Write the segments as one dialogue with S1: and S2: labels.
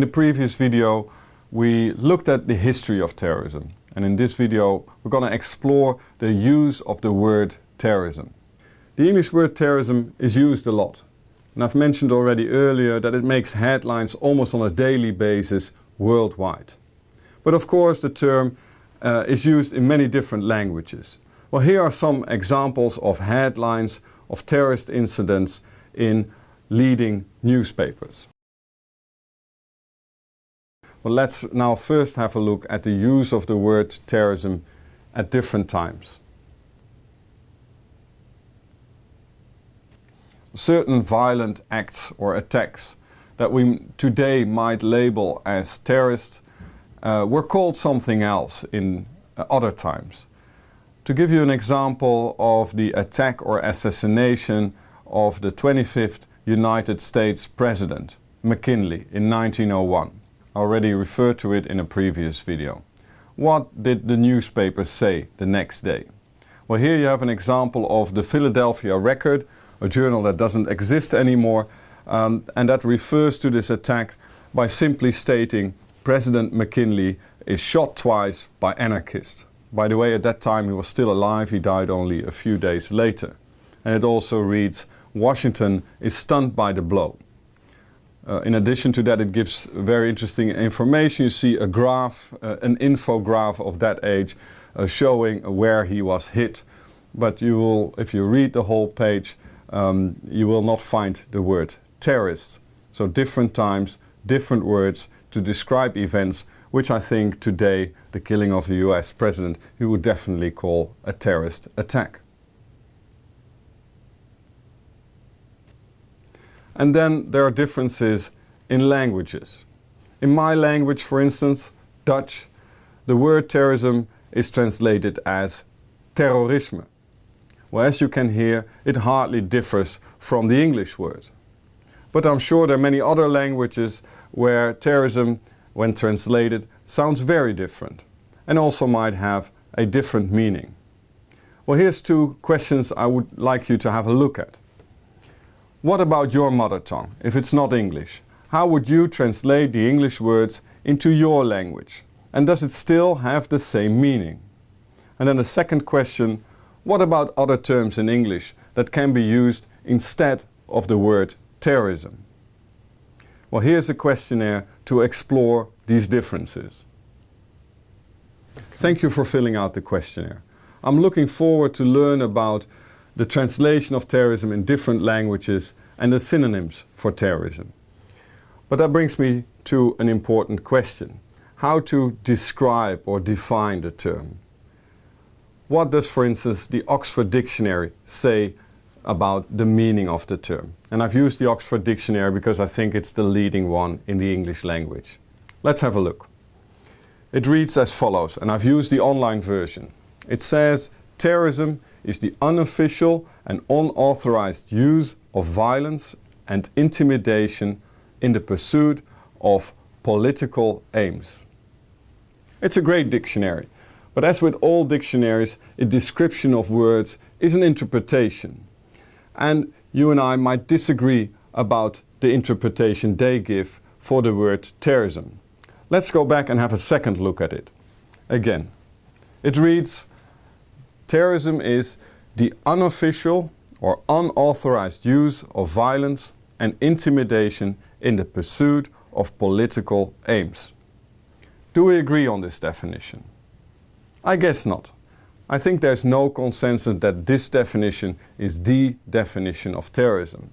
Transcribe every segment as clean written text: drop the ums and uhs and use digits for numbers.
S1: In the previous video we looked at the history of terrorism, and in this video we're going to explore the use of the word terrorism. The English word terrorism is used a lot, and I've mentioned already earlier that it makes headlines almost on a daily basis worldwide. But of course the term is used in many different languages. Well, here are some examples of headlines of terrorist incidents in leading newspapers. Well, let's now first have a look at the use of the word terrorism at different times. Certain violent acts or attacks that we today might label as terrorist were called something else in other times. To give you an example of the attack or assassination of the 25th United States President, McKinley, in 1901. I already referred to it in a previous video. What did the newspapers say the next day? Well, here you have an example of the Philadelphia Record, a journal that doesn't exist anymore, and that refers to this attack by simply stating President McKinley is shot twice by anarchists. By the way, at that time he was still alive, he died only a few days later. And it also reads, Washington is stunned by the blow. In addition to that, it gives very interesting information. You see a graph, an infograph of that age showing where he was hit. But you will, if you read the whole page, you will not find the word terrorist. So different times, different words to describe events which I think today, the killing of the US president, you would definitely call a terrorist attack. And then there are differences in languages. In my language, for instance, Dutch, the word terrorism is translated as terrorisme. Well, as you can hear, it hardly differs from the English word. But I'm sure there are many other languages where terrorism, when translated, sounds very different and also might have a different meaning. Well, here's two questions I would like you to have a look at. What about your mother tongue, if it's not English? How would you translate the English words into your language? And does it still have the same meaning? And then the second question, what about other terms in English that can be used instead of the word terrorism? Well, here's a questionnaire to explore these differences. Thank you for filling out the questionnaire. I'm looking forward to learn about the translation of terrorism in different languages and the synonyms for terrorism. But that brings me to an important question. How to describe or define the term? What does, for instance, the Oxford Dictionary say about the meaning of the term? And I've used the Oxford Dictionary because I think it's the leading one in the English language. Let's have a look. It reads as follows, and I've used the online version. It says, terrorism is the unofficial and unauthorized use of violence and intimidation in the pursuit of political aims. It's a great dictionary, but as with all dictionaries, a description of words is an interpretation. And you and I might disagree about the interpretation they give for the word terrorism. Let's go back and have a second look at it. Again, it reads, terrorism is the unofficial or unauthorized use of violence and intimidation in the pursuit of political aims. Do we agree on this definition? I guess not. I think there's no consensus that this definition is the definition of terrorism.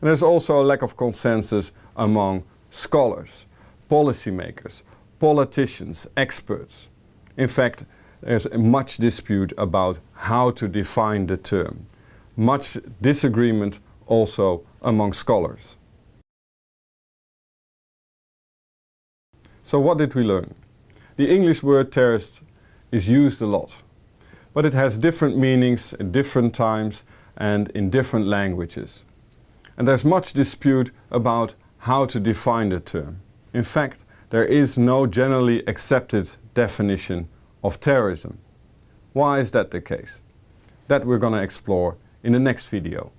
S1: And there's also a lack of consensus among scholars, policymakers, politicians, experts. In fact, there's much dispute about how to define the term. Much disagreement also among scholars. So what did we learn? The English word terrorist is used a lot, but it has different meanings at different times and in different languages. And there's much dispute about how to define the term. In fact, there is no generally accepted definition of terrorism. Why is that the case? That we're going to explore in the next video.